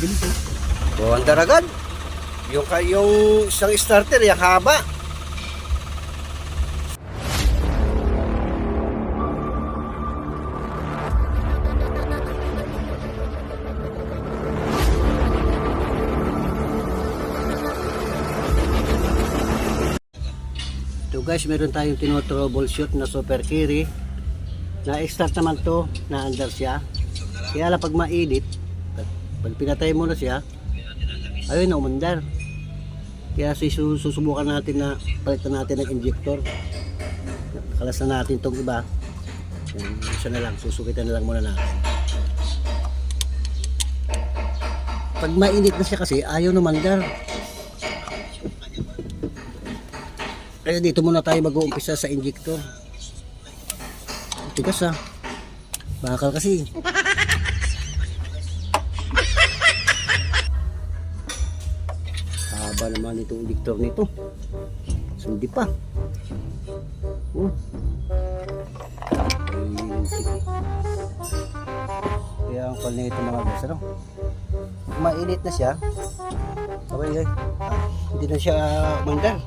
bilis oh. O, ang daragan. Yung isang starter, yung haba. Ito guys, meron tayong tinotroubleshoot na super carry. Na-start naman to, na-under siya. Kaya lang pag mainit, pag pinatay mo na siya, ayun na umandar. Kaya susubukan natin na palitan natin ng injector. Kalas na natin itong iba. Isa na lang, susukitan na lang muna natin. Pag mainit na siya kasi, ayaw na umandar. Kaya dito muna tayo mag-uumpisa sa injector. Tigas ah. Bakal kasi. Haba naman itong injector nito. Sundi pa. Kaya ang pal na ito mga guys, ano? Mainit na siya. Okay, hindi na siya mandal.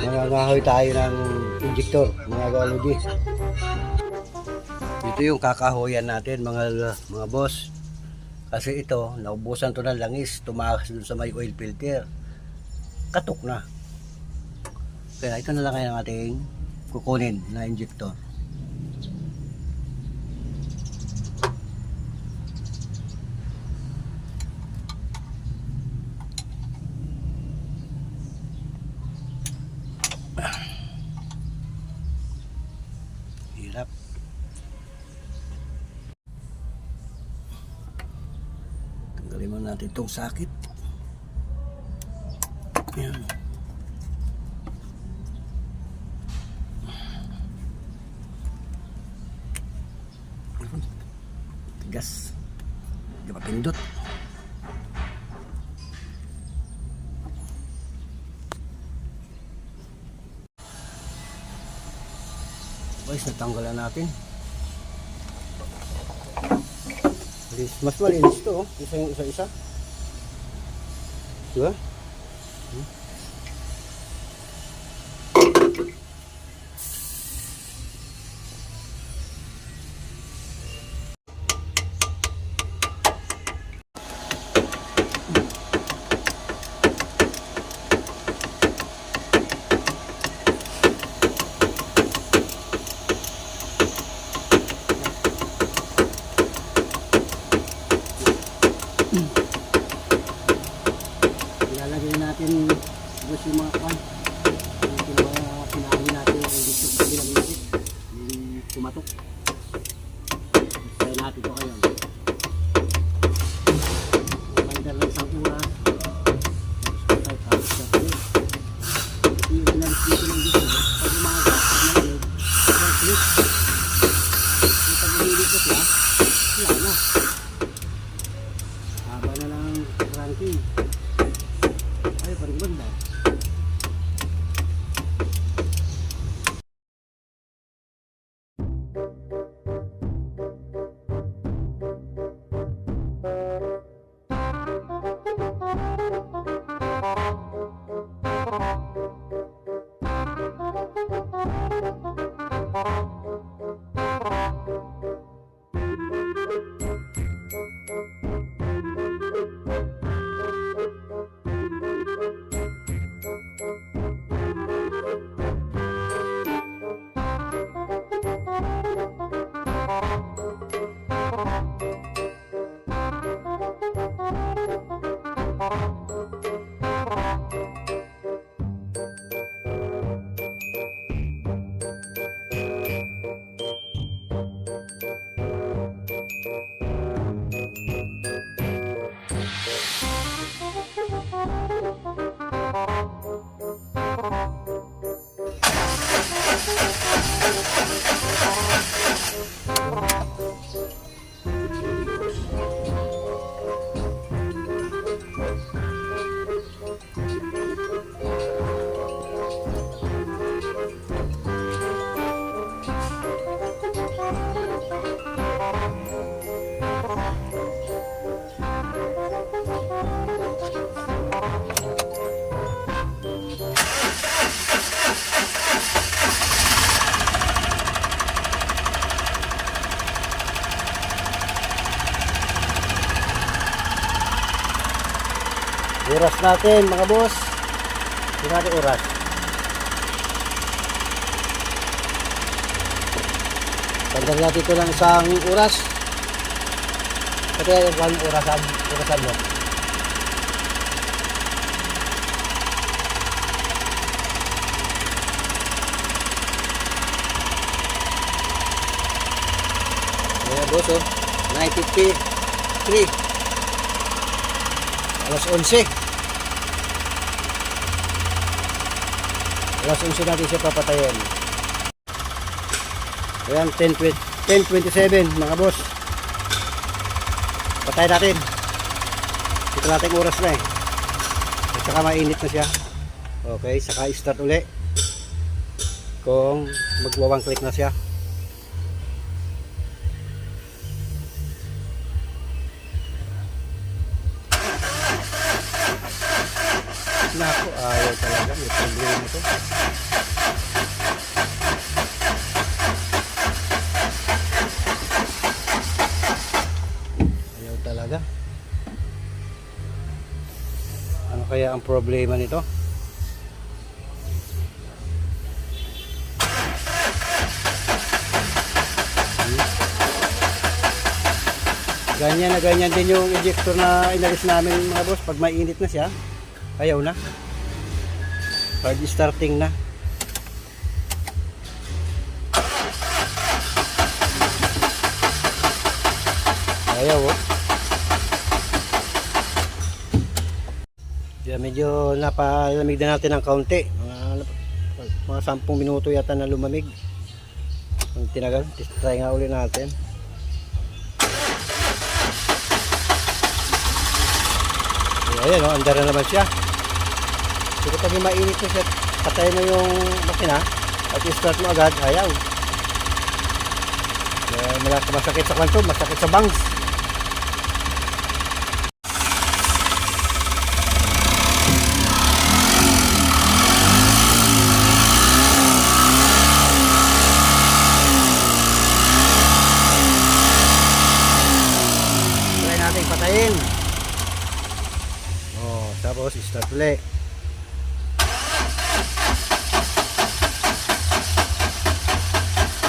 Nangangahoy tayo ng injector, mga galudi. Ito yung kakahoyan natin mga boss. Kasi ito, naubusan to ng langis, tumakas dun sa may oil filter. Katok na. Kaya ito na lang kaya ang ating kukunin na injector. Hirap. Tanggalin mo natin itong sakit. Ayan. Tigas. Hindi pa pindot. Guys, natanggalan natin. Mas malinis to, oh. Isa-isa. Diba? Ilalagay natin gusto yung mga kwan. Pinahali natin yung dito sa bilang natin. Yung tumatok. Kaya natin ito kayo. Magandang lang isang oras. Tapos sa palit. Yung pinalis dito ng dito. Pag umaga, pag click. Yung pag umilit ko siya, wala na. Haba na lang ranking. Ay, parang ganda. Oras natin mga boss. Tingnan natin oras. Tandaan natin ito ng isang oras. Kasi yung orasan mo. Ayan boss oh, 9:53. Alas 11. Alas 11 natin siya papatayin. Ayan, 10:27 mga boss. Patay natin. Ito natin oras na eh. At saka mainit na siya. Okay, saka start uli. Kung magwawang click na siya. Naku, ayaw talaga. May problema ito. Ayaw talaga. Ano kaya ang problema nito? Ganyan na ganyan din yung ejector na inalis namin mga boss. Pag mainit na siya, ayaw na. Pag starting na. Ayaw oh. Kaya medyo napalamig na natin ng kaunti. Mga 10 minuto yata na lumamig. Ang tinagal, try nga ulit natin. Ayan o, andar na naman siya. So kapag mainit na siya, patay mo yung makina at i-start mo agad, ayaw. Masakit sa kwanto, masakit sa bangs. Try natin patayin. Tapos start ulit.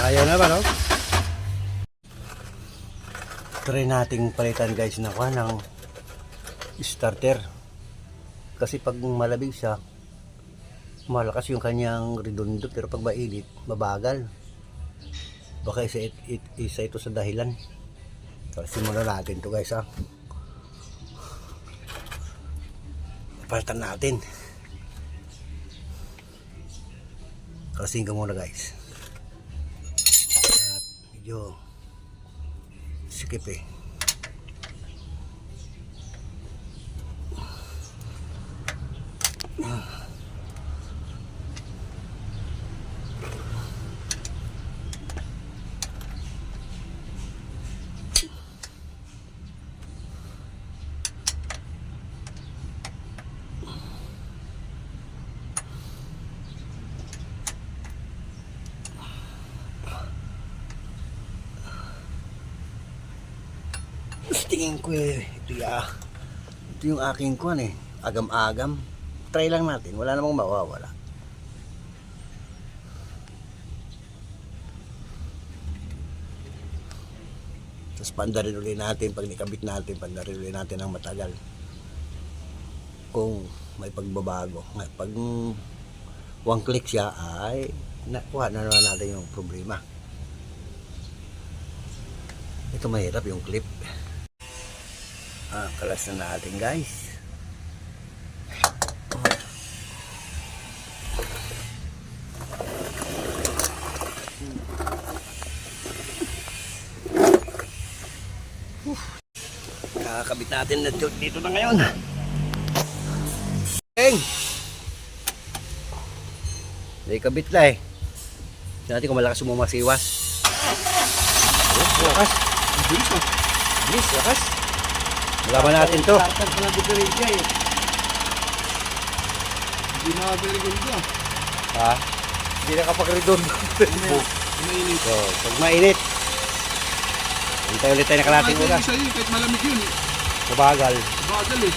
Ayaw na ba no? Try nating palitan guys ng starter. Kasi pag malamig siya, malakas yung kanyang redondo, pero pag mainit, mabagal. Baka isa ito sa dahilan. So, simulan natin to guys ha. Palitan natin. Kalasing ka muna guys. At medyo sikip eh. Tingin ko eh, ito yung aking kuwan eh, agam-agam. Try lang natin, wala namang mawawala. Tapos pandarin ulit natin, pag nikabit natin, pandarin ulit natin ng matagal. Kung may pagbabago, pag one click siya ay nakuha na naman natin yung problema. Ito mahirap yung clip. Kalas na natin guys. Kakabit natin na dito na ngayon. Kabit na eh. Tignan natin kung malakas umumasiwas. Lakas. Bilis, lakas. Malaman natin to. Tartag na diferensya eh. Hindi na very good. Ha? Hindi na kapag-redon. Mainit. So, pag mainit, hintay ulit tayo na kalating oras. Kahit malamig yun. Mabagal. Bagal eh.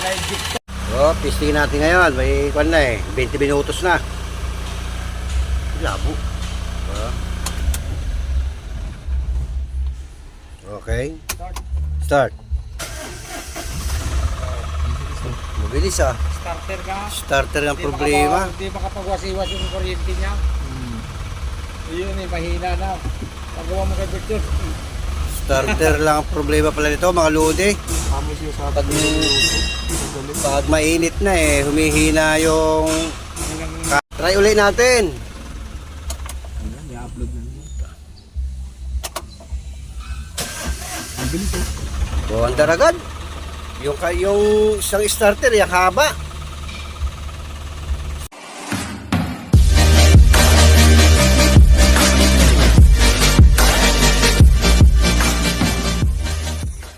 naka-inject. Pistingin natin ngayon. May kwan na eh. 20 minutos na. Labo. Okay. Start. Mabilis ah. Starter ka. Starter ang problema. Hindi makapagwasiwas yung kuryente niya. Yun eh, mahina na. Pagawa mo kay Victor. Starter lang ang problema pala nito mga lodi. Pag mainit na eh, humihina yung... Try ulit natin. I-upload na naman. Buwan daragad. Yung isang starter, yung haba.